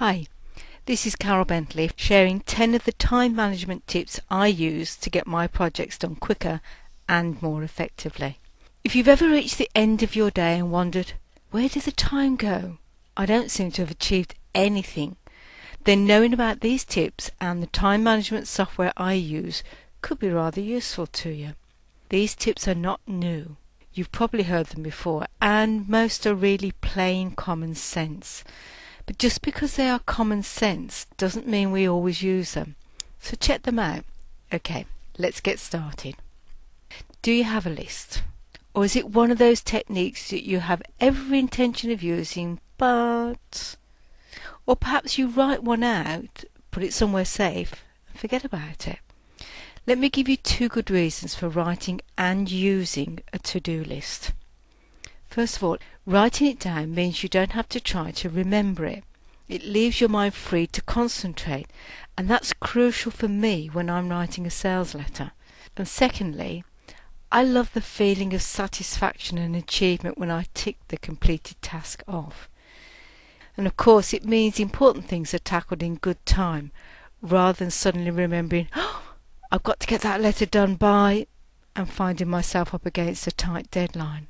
Hi, this is Carol Bentley sharing 10 of the time management tips I use to get my projects done quicker and more effectively. If you've ever reached the end of your day and wondered, where did the time go? I don't seem to have achieved anything. Then knowing about these tips and the time management software I use could be rather useful to you. These tips are not new. You've probably heard them before, and most are really plain common sense. But just because they are common sense doesn't mean we always use them. So check them out. Okay, let's get started. Do you have a list? Or is it one of those techniques that you have every intention of using, but... Or perhaps you write one out, put it somewhere safe, and forget about it. Let me give you two good reasons for writing and using a to-do list. First of all, writing it down means you don't have to try to remember it. It leaves your mind free to concentrate, and that's crucial for me when I'm writing a sales letter. And secondly, I love the feeling of satisfaction and achievement when I tick the completed task off. And of course it means important things are tackled in good time, rather than suddenly remembering, oh, I've got to get that letter done by, and finding myself up against a tight deadline.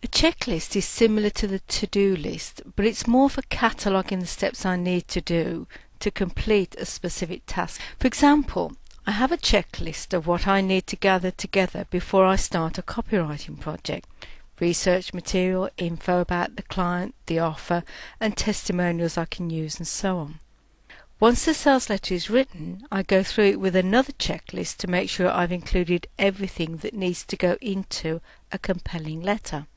A checklist is similar to the to-do list, but it's more for cataloguing the steps I need to do to complete a specific task. For example, I have a checklist of what I need to gather together before I start a copywriting project. Research material, info about the client, the offer, and testimonials I can use, and so on. Once the sales letter is written, I go through it with another checklist to make sure I've included everything that needs to go into a compelling letter.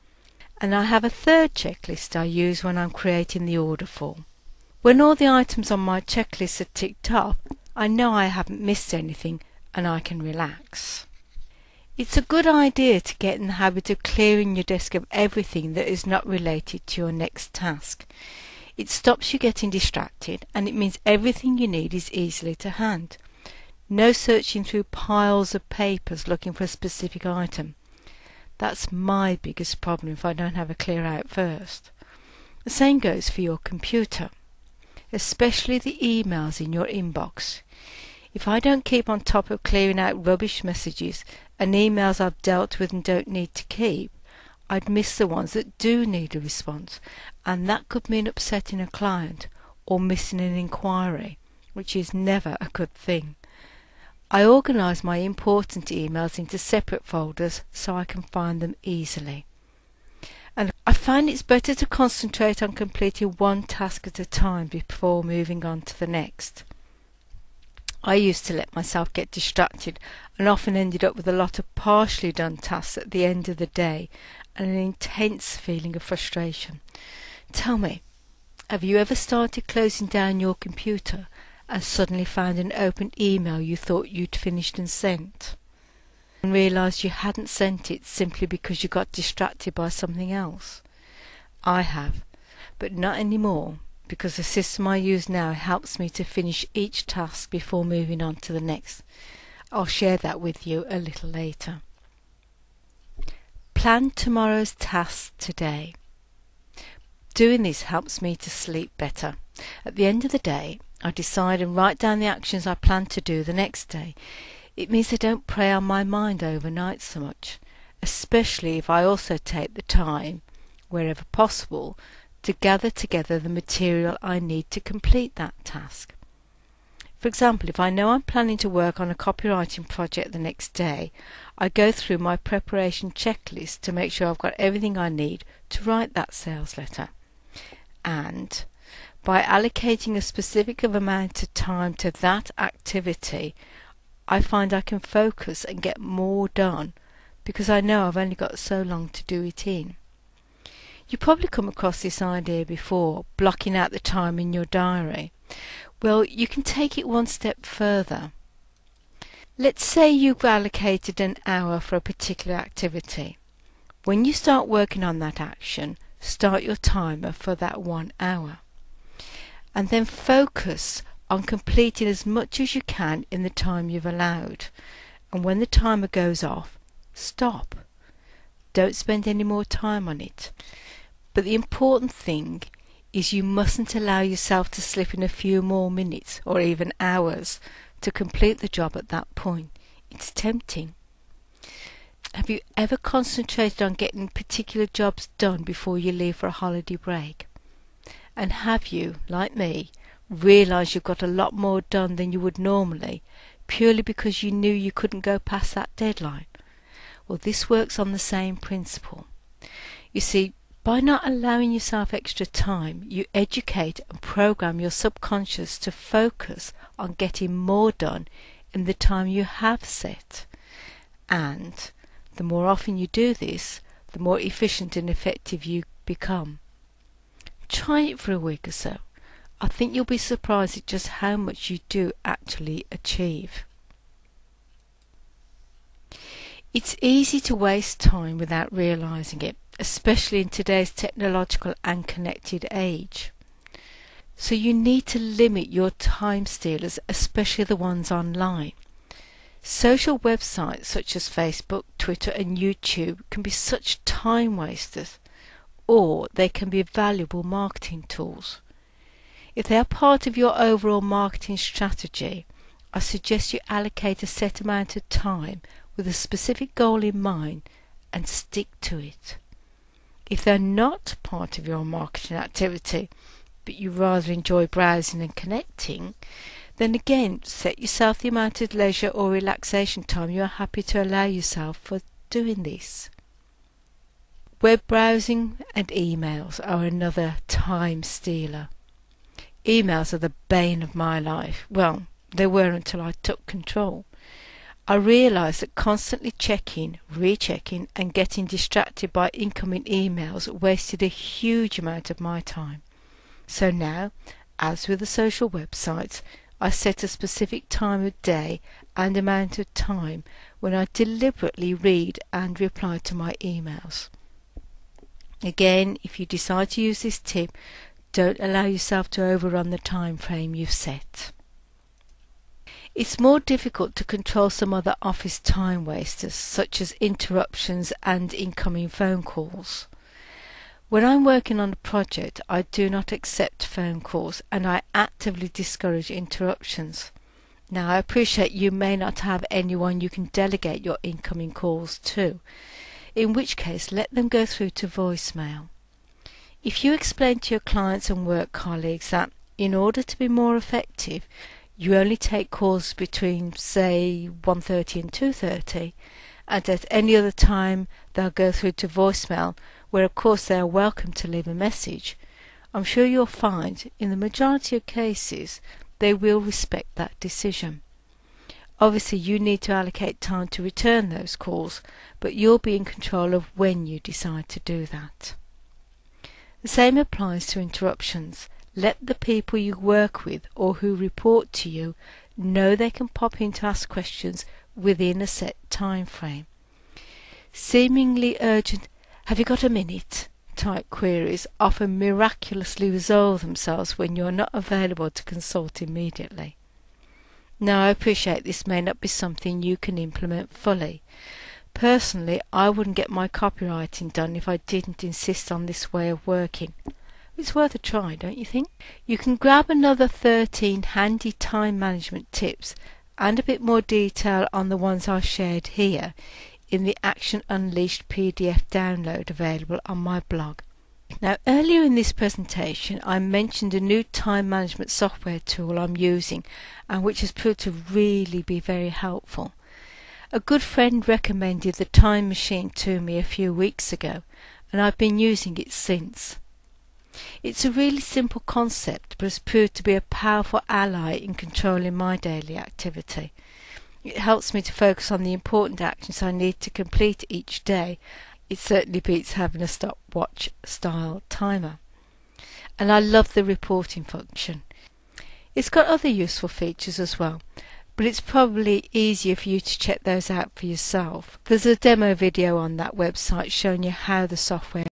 And I have a third checklist I use when I'm creating the order form. When all the items on my checklist are ticked off, I know I haven't missed anything and I can relax. It's a good idea to get in the habit of clearing your desk of everything that is not related to your next task. It stops you getting distracted, and it means everything you need is easily to hand. No searching through piles of papers looking for a specific item. That's my biggest problem if I don't have a clear out first. The same goes for your computer, especially the emails in your inbox. If I don't keep on top of clearing out rubbish messages and emails I've dealt with and don't need to keep, I'd miss the ones that do need a response, and that could mean upsetting a client or missing an inquiry, which is never a good thing. I organise my important emails into separate folders so I can find them easily. And I find it's better to concentrate on completing one task at a time before moving on to the next. I used to let myself get distracted and often ended up with a lot of partially done tasks at the end of the day and an intense feeling of frustration. Tell me, have you ever started closing down your computer and suddenly found an open email you thought you'd finished and sent, and realised you hadn't sent it simply because you got distracted by something else? I have, but not anymore, because the system I use now helps me to finish each task before moving on to the next. I'll share that with you a little later. Plan tomorrow's tasks today. Doing this helps me to sleep better. At the end of the day, I decide and write down the actions I plan to do the next day. It means they don't prey on my mind overnight so much, especially if I also take the time, wherever possible, to gather together the material I need to complete that task. For example, if I know I'm planning to work on a copywriting project the next day, I go through my preparation checklist to make sure I've got everything I need to write that sales letter. And by allocating a specific amount of time to that activity, I find I can focus and get more done because I know I've only got so long to do it in. You probably come across this idea before, blocking out the time in your diary. Well, you can take it one step further. Let's say you've allocated an hour for a particular activity. When you start working on that action, start your timer for that 1 hour. And then focus on completing as much as you can in the time you've allowed. And when the timer goes off, stop. Don't spend any more time on it. But the important thing is you mustn't allow yourself to slip in a few more minutes or even hours to complete the job at that point. It's tempting. Have you ever concentrated on getting particular jobs done before you leave for a holiday break? And have you, like me, realised you've got a lot more done than you would normally, purely because you knew you couldn't go past that deadline? Well, this works on the same principle. You see, by not allowing yourself extra time, you educate and program your subconscious to focus on getting more done in the time you have set. And the more often you do this, the more efficient and effective you become. Try it for a week or so. I think you'll be surprised at just how much you do actually achieve. It's easy to waste time without realising it, especially in today's technological and connected age. So you need to limit your time stealers, especially the ones online. Social websites such as Facebook, Twitter and YouTube can be such time wasters, or they can be valuable marketing tools. If they are part of your overall marketing strategy, I suggest you allocate a set amount of time with a specific goal in mind and stick to it. If they're not part of your marketing activity, but you rather enjoy browsing and connecting, then again set yourself the amount of leisure or relaxation time you are happy to allow yourself for doing this. Web browsing and emails are another time stealer. Emails are the bane of my life. Well, they were until I took control. I realised that constantly checking, rechecking and getting distracted by incoming emails wasted a huge amount of my time. So now, as with the social websites, I set a specific time of day and amount of time when I deliberately read and reply to my emails. Again, if you decide to use this tip, don't allow yourself to overrun the time frame you've set. It's more difficult to control some other office time wasters, such as interruptions and incoming phone calls. When I'm working on a project, I do not accept phone calls and I actively discourage interruptions. Now, I appreciate you may not have anyone you can delegate your incoming calls to, in which case let them go through to voicemail. If you explain to your clients and work colleagues that in order to be more effective, you only take calls between, say, 1:30 and 2:30, and at any other time they'll go through to voicemail, where of course they are welcome to leave a message, I'm sure you'll find, in the majority of cases, they will respect that decision. Obviously you need to allocate time to return those calls, but you'll be in control of when you decide to do that. The same applies to interruptions. Let the people you work with or who report to you know they can pop in to ask questions within a set time frame. Seemingly urgent, "Have you got a minute?" type queries often miraculously resolve themselves when you're not available to consult immediately. Now, I appreciate this may not be something you can implement fully. Personally, I wouldn't get my copywriting done if I didn't insist on this way of working. It's worth a try, don't you think? You can grab another 13 handy time management tips and a bit more detail on the ones I've shared here in the Action Unleashed PDF download available on my blog. Now, earlier in this presentation I mentioned a new time management software tool I'm using and which has proved to really be very helpful. A good friend recommended the Time Machine to me a few weeks ago and I've been using it since. It's a really simple concept but has proved to be a powerful ally in controlling my daily activity. It helps me to focus on the important actions I need to complete each day. It certainly beats having a stopwatch style timer. And I love the reporting function. It's got other useful features as well, but it's probably easier for you to check those out for yourself. There's a demo video on that website showing you how the software